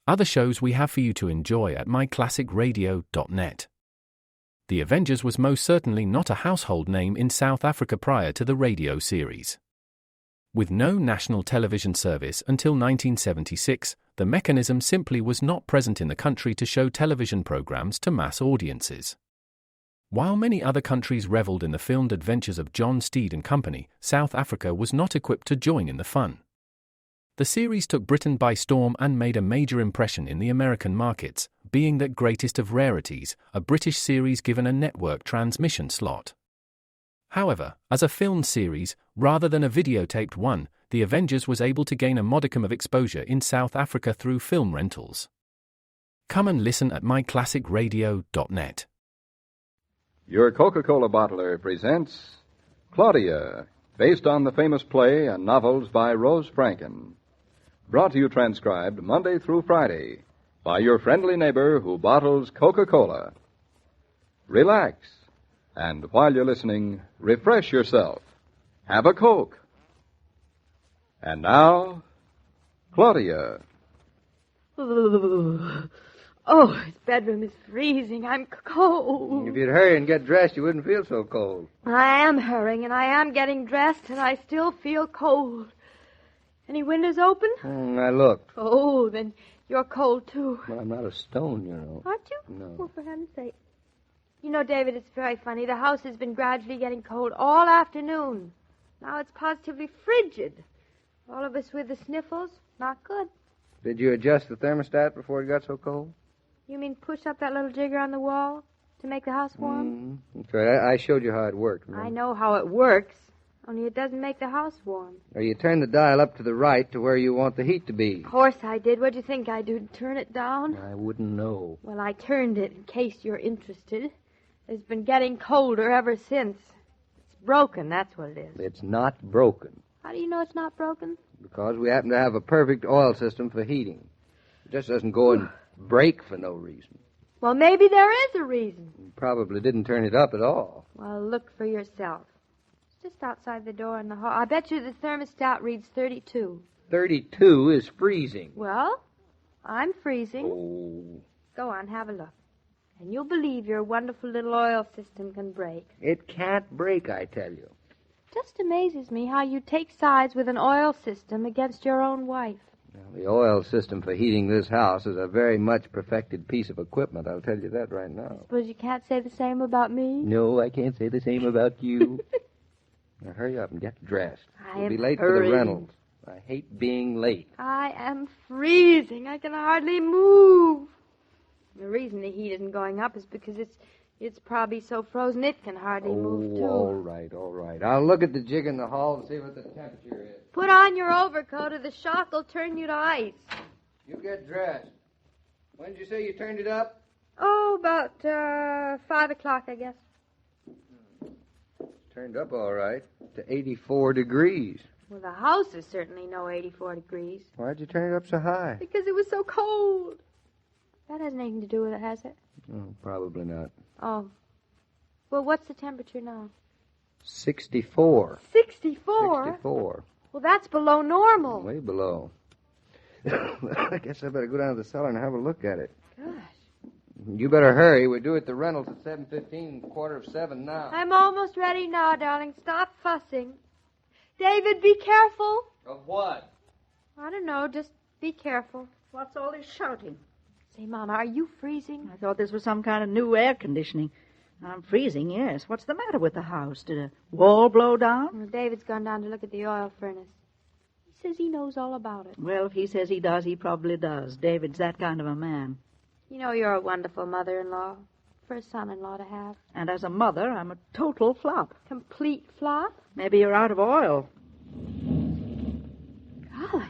other shows we have for you to enjoy at myclassicradio.net. The Avengers was most certainly not a household name in South Africa prior to the radio series. With no national television service until 1976, the mechanism simply was not present in the country to show television programs to mass audiences. While many other countries reveled in the filmed adventures of John Steed and company, South Africa was not equipped to join in the fun. The series took Britain by storm and made a major impression in the American markets, being that greatest of rarities, a British series given a network transmission slot. However, as a filmed series, rather than a videotaped one, The Avengers was able to gain a modicum of exposure in South Africa through film rentals. Come and listen at myclassicradio.net. Your Coca-Cola bottler presents Claudia, based on the famous play and novels by Rose Franken. Brought to you transcribed Monday through Friday by your friendly neighbor who bottles Coca-Cola. Relax, and while you're listening, refresh yourself. Have a Coke. And now, Claudia. Oh, his bedroom is freezing. I'm cold. If you'd hurry and get dressed, you wouldn't feel so cold. I am hurrying, and I am getting dressed, and I still feel cold. Any windows open? I looked. Oh, then you're cold, too. Well, I'm not a stone, you know. Aren't you? No. Oh, for heaven's sake. You know, David, it's very funny. The house has been gradually getting cold all afternoon. Now it's positively frigid. All of us with the sniffles. Not good. Did you adjust the thermostat before it got so cold? You mean push up that little jigger on the wall to make the house warm? That's right. I showed you how it worked. I know how it works, only it doesn't make the house warm. Or you turn the dial up to the right to where you want the heat to be. Of course I did. What'd you think I'd do, turn it down? I wouldn't know. Well, I turned it in case you're interested. It's been getting colder ever since. It's broken, that's what it is. It's not broken. How do you know it's not broken? Because we happen to have a perfect oil system for heating. It just doesn't go and break for no reason. Well, maybe there is a reason. You probably didn't turn it up at all. Well, look for yourself. It's just outside the door in the hall. I bet you the thermostat reads 32. 32 is freezing. Well, I'm freezing. Oh. Go on, have a look. And you'll believe your wonderful little oil system can break. It can't break, I tell you. Just amazes me how you take sides with an oil system against your own wife. Well, the oil system for heating this house is a very much perfected piece of equipment, I'll tell you that right now. Suppose you can't say the same about me? No, I can't say the same about you. Now hurry up and get dressed. We'll be late hurrying. for the rentals. I hate being late. I am freezing. I can hardly move. The reason the heat isn't going up is because it's probably so frozen it can hardly move, too. All right. I'll look at the jig in the hall and see what the temperature is. Put on your overcoat or the shock will turn you to ice. You get dressed. When did you say you turned it up? Oh, about 5 o'clock, I guess. Turned up all right to 84 degrees. Well, the house is certainly no 84 degrees. Why'd you turn it up so high? Because it was so cold. That hasn't anything to do with it, has it? Oh, probably not. Oh. Well, what's the temperature now? 64. 64? 64. Well, that's below normal. Way below. I guess I better go down to the cellar and have a look at it. Gosh. You better hurry. We're due at the rentals at 7:15, 7:15 now. I'm almost ready now, darling. Stop fussing. David, be careful. Of what? I don't know. Just be careful. What's all this shouting? Say, Mama, are you freezing? I thought this was some kind of new air conditioning. I'm freezing, yes. What's the matter with the house? Did a wall blow down? Well, David's gone down to look at the oil furnace. He says he knows all about it. Well, if he says he does, he probably does. David's that kind of a man. You know you're a wonderful mother-in-law for a son-in-law to have. And as a mother, I'm a total flop. Complete flop? Maybe you're out of oil. Golly,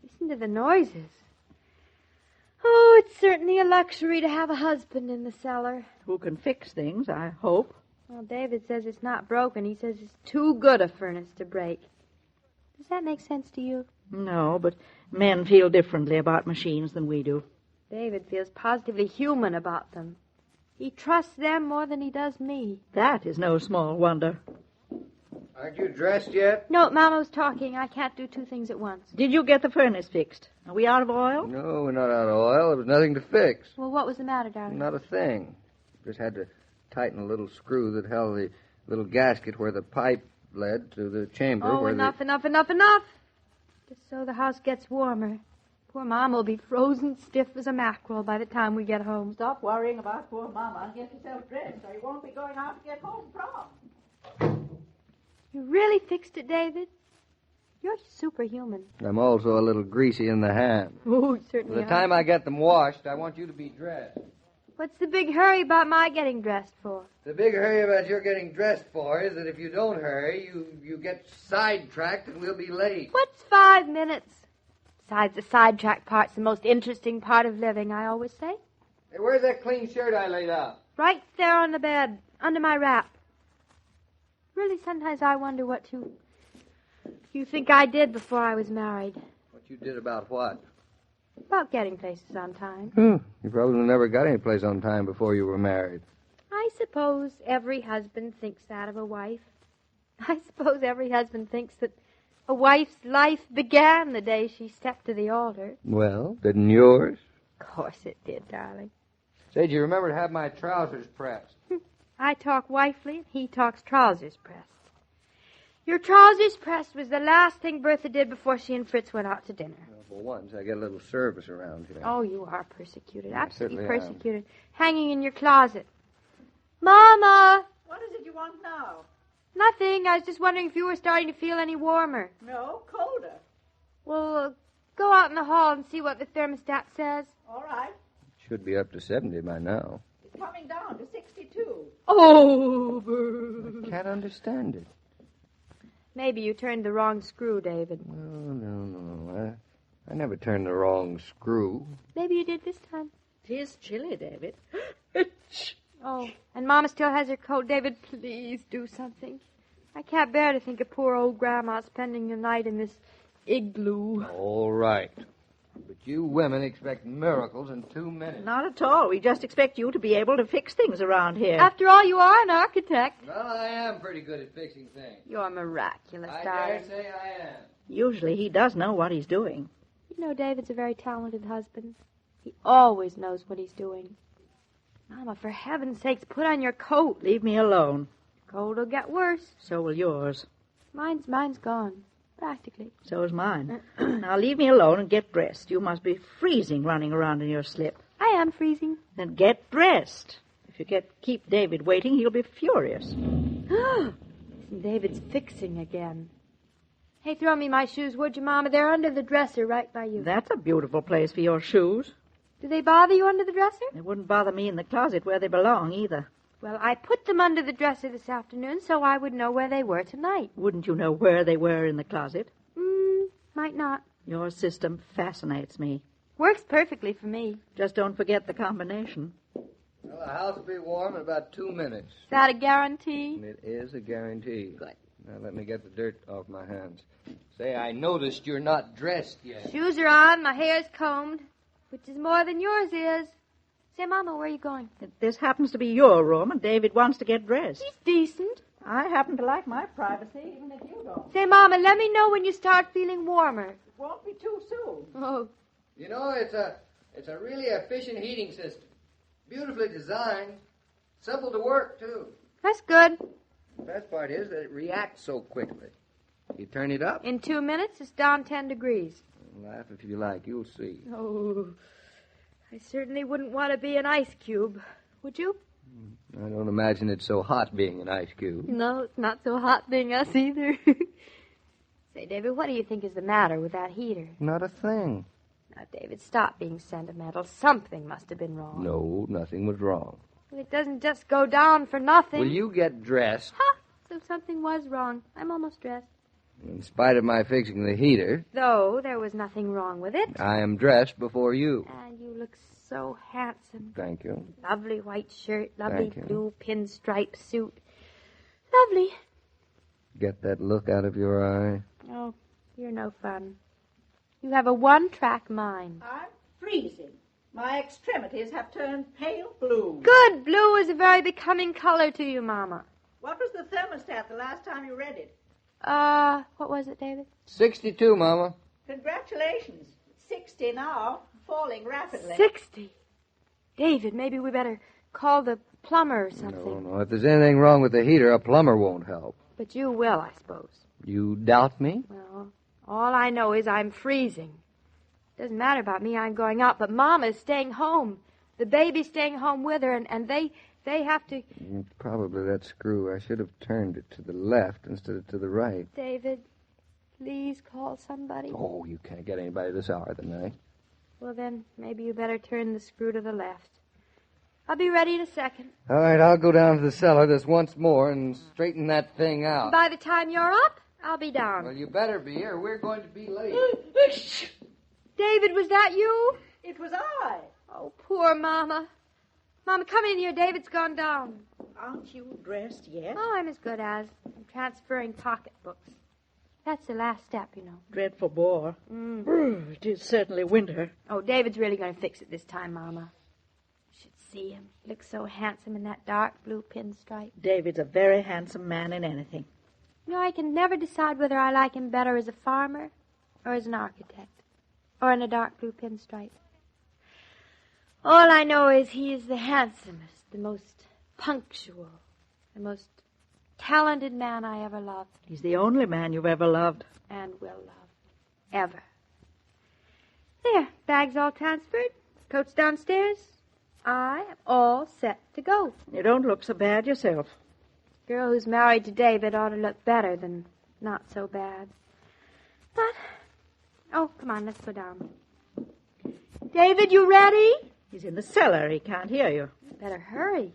listen to the noises. Oh, it's certainly a luxury to have a husband in the cellar. Who can fix things, I hope. Well, David says it's not broken. He says it's too good a furnace to break. Does that make sense to you? No, but men feel differently about machines than we do. David feels positively human about them. He trusts them more than he does me. That is no small wonder. Aren't you dressed yet? No, Mama was talking. I can't do two things at once. Did you get the furnace fixed? Are we out of oil? No, we're not out of oil. There was nothing to fix. Well, what was the matter, darling? Not a thing. Just had to tighten a little screw that held the little gasket where the pipe led to the chamber. Oh, where enough. Just so the house gets warmer. Poor Mama will be frozen stiff as a mackerel by the time we get home. Stop worrying about poor Mama and get yourself dressed, or you won't be going out to get home from. You really fixed it, David? You're superhuman. I'm also a little greasy in the hand. Oh, certainly. By the time I get them washed, I want you to be dressed. What's the big hurry about my getting dressed for? The big hurry about your getting dressed for is that if you don't hurry, you get sidetracked and we'll be late. What's 5 minutes? Besides, the sidetrack part's the most interesting part of living, I always say. Hey, where's that clean shirt I laid out? Right there on the bed, under my wrap. Really, sometimes I wonder what you think I did before I was married. What you did about what? About getting places on time. You probably never got any place on time before you were married. I suppose every husband thinks that of a wife. I suppose every husband thinks that a wife's life began the day she stepped to the altar. Well, didn't yours? Of course it did, darling. Say, do you remember to have my trousers pressed? I talk wifely, and he talks trousers pressed. Your trousers pressed was the last thing Bertha did before she and Fritz went out to dinner. Well, for once, I get a little service around here. Oh, you are persecuted, absolutely certainly persecuted. Hanging in your closet. Mama! What is it you want now? Nothing. I was just wondering if you were starting to feel any warmer. No, colder. Well, go out in the hall and see what the thermostat says. All right. Should be up to 70 by now. It's coming down to 62. Oh, I can't understand it. Maybe you turned the wrong screw, David. No. I never turned the wrong screw. Maybe you did this time. It is chilly, David. Oh, and Mama still has her coat. David, please do something. I can't bear to think of poor old Grandma spending the night in this igloo. All right. But you women expect miracles in 2 minutes. Not at all. We just expect you to be able to fix things around here. After all, you are an architect. Well, I am pretty good at fixing things. You're miraculous, I darling. dare say I am. Usually he does know what he's doing. You know, David's a very talented husband. He always knows what he's doing. Mama, for heaven's sakes, put on your coat. Leave me alone. Cold will get worse. So will yours. Mine's gone, practically. So is mine. Now leave me alone and get dressed. You must be freezing running around in your slip. I am freezing. Then get dressed. If you keep David waiting, he'll be furious. David's fixing again. Hey, throw me my shoes, would you, Mama? They're under the dresser right by you. That's a beautiful place for your shoes. Do they bother you under the dresser? They wouldn't bother me in the closet where they belong, either. Well, I put them under the dresser this afternoon so I would know where they were tonight. Wouldn't you know where they were in the closet? Might not. Your system fascinates me. Works perfectly for me. Just don't forget the combination. Well, the house will be warm in about 2 minutes. Is that a guarantee? It is a guarantee. Good. Now, let me get the dirt off my hands. Say, I noticed you're not dressed yet. Shoes are on, my hair's combed, which is more than yours is. Say, Mama, where are you going? This happens to be your room, and David wants to get dressed. He's decent. I happen to like my privacy, even if you don't. Say, Mama, let me know when you start feeling warmer. It won't be too soon. Oh. You know, it's a really efficient heating system. Beautifully designed. Simple to work, too. That's good. The best part is that it reacts so quickly. You turn it up. In 2 minutes, it's down 10 degrees. Laugh if you like. You'll see. Oh, I certainly wouldn't want to be an ice cube. Would you? I don't imagine it's so hot being an ice cube. No, it's not so hot being us either. Say, David, what do you think is the matter with that heater? Not a thing. Now, David, stop being sentimental. Something must have been wrong. No, nothing was wrong. Well, it doesn't just go down for nothing. Will you get dressed? Ha! So something was wrong. I'm almost dressed. In spite of my fixing the heater, Though there was nothing wrong with it. I am dressed before you. And you look so handsome. Thank you. Lovely white shirt, lovely Thank you. blue pinstripe suit. Lovely. Get that look out of your eye. Oh, you're no fun. You have a one-track mind. I'm freezing. My extremities have turned pale blue. Good. Blue is a very becoming color to you, Mama. What was the thermostat the last time you read it? What was it, David? 62, Mama. Congratulations. 60 now, falling rapidly. 60? David, maybe we better call the plumber or something. No. If there's anything wrong with the heater, a plumber won't help. But you will, I suppose. You doubt me? Well, all I know is I'm freezing. Doesn't matter about me, I'm going out, but Mama's staying home. The baby's staying home with her, and they have to... Probably that screw. I should have turned it to the left instead of to the right. David, please call somebody. Oh, you can't get anybody this hour of the night. Well, then, maybe you better turn the screw to the left. I'll be ready in a second. All right, I'll go down to the cellar just once more and straighten that thing out. By the time you're up, I'll be down. Well, you better be, or we're going to be late. David, was that you? It was I. Oh, poor Mama. Mama, come in here. David's gone down. Aren't you dressed yet? Oh, I'm as good as. I'm transferring pocketbooks. That's the last step, you know. Dreadful bore. It is certainly winter. Oh, David's really going to fix it this time, Mama. You should see him. He looks so handsome in that dark blue pinstripe. David's a very handsome man in anything. You know, I can never decide whether I like him better as a farmer or as an architect or in a dark blue pinstripe. All I know is he is the handsomest, the most punctual, the most talented man I ever loved. He's the only man you've ever loved. And will love. Ever. There, bags all transferred. Coat's downstairs. I am all set to go. You don't look so bad yourself. Girl who's married to David ought to look better than not so bad. But, oh, come on, let's go down. David, you ready? He's in the cellar. He can't hear you. Better hurry.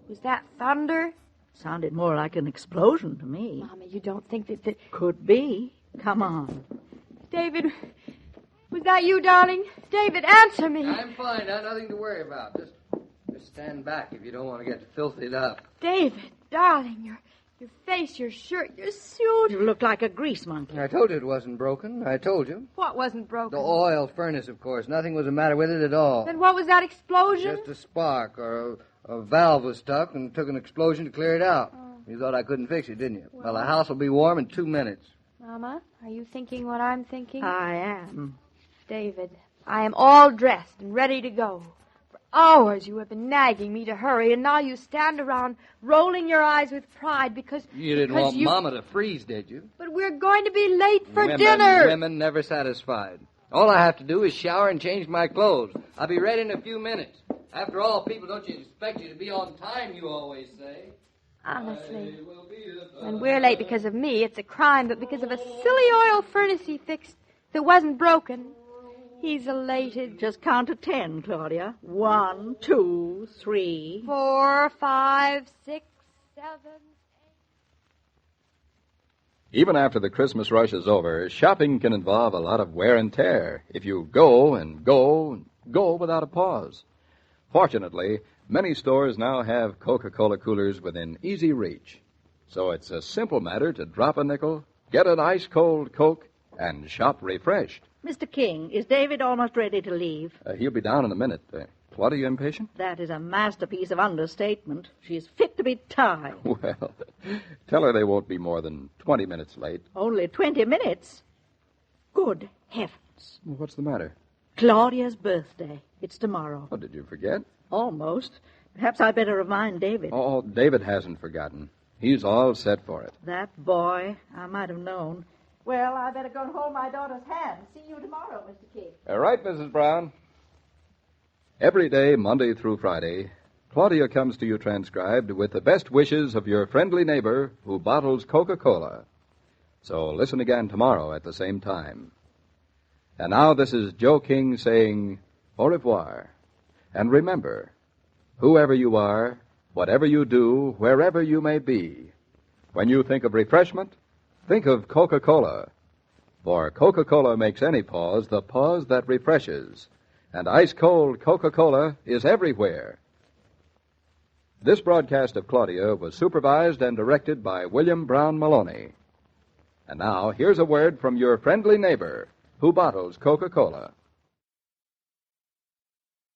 Was that thunder? Sounded more like an explosion to me. Mama, you don't think that... Could be. Come on. David, was that you, darling? David, answer me. I'm fine. Nothing to worry about. Just stand back if you don't want to get filthied up. David, darling, your face, your shirt, your suit. You look like a grease monkey. I told you it wasn't broken. I told you. What wasn't broken? The oil furnace, of course. Nothing was the matter with it at all. Then what was that explosion? Just a spark, or a valve was stuck and took an explosion to clear it out. You thought I couldn't fix it, didn't you? Well, the house will be warm in 2 minutes. Mama, are you thinking what I'm thinking? I am. David, I am all dressed and ready to go. For hours you have been nagging me to hurry, and now you stand around rolling your eyes with pride because... You didn't want Mama to freeze, did you? But we're going to be late for dinner. Women never satisfied. All I have to do is shower and change my clothes. I'll be ready in a few minutes. After all, people don't expect you to be on time, you always say. Honestly, when we're late because of me, it's a crime, but because of a silly oil furnace he fixed that wasn't broken, he's elated. Just count to 10, Claudia. 1, 2, 3... 4, 5, 6, 7, 8... Even after the Christmas rush is over, shopping can involve a lot of wear and tear if you go and go and go without a pause. Fortunately, many stores now have Coca-Cola coolers within easy reach. So it's a simple matter to drop a nickel, get an ice-cold Coke, and shop refreshed. Mr. King, is David almost ready to leave? He'll be down in a minute. Claudia impatient? That is a masterpiece of understatement. She's fit to be tied. Well, tell her they won't be more than 20 minutes late. Only 20 minutes? Good heavens. Well, what's the matter? Claudia's birthday. It's tomorrow. Oh, did you forget? Almost. Perhaps I'd better remind David. Oh, David hasn't forgotten. He's all set for it. That boy. I might have known. Well, I better go and hold my daughter's hand. See you tomorrow, Mr. King. All right, Mrs. Brown. Every day, Monday through Friday, Claudia comes to you transcribed with the best wishes of your friendly neighbor who bottles Coca-Cola. So listen again tomorrow at the same time. And now this is Joe King saying au revoir. And remember, whoever you are, whatever you do, wherever you may be, when you think of refreshment, think of Coca-Cola. For Coca-Cola makes any pause the pause that refreshes. And ice-cold Coca-Cola is everywhere. This broadcast of Claudia was supervised and directed by William Brown Maloney. And now, here's a word from your friendly neighbor who bottles Coca-Cola.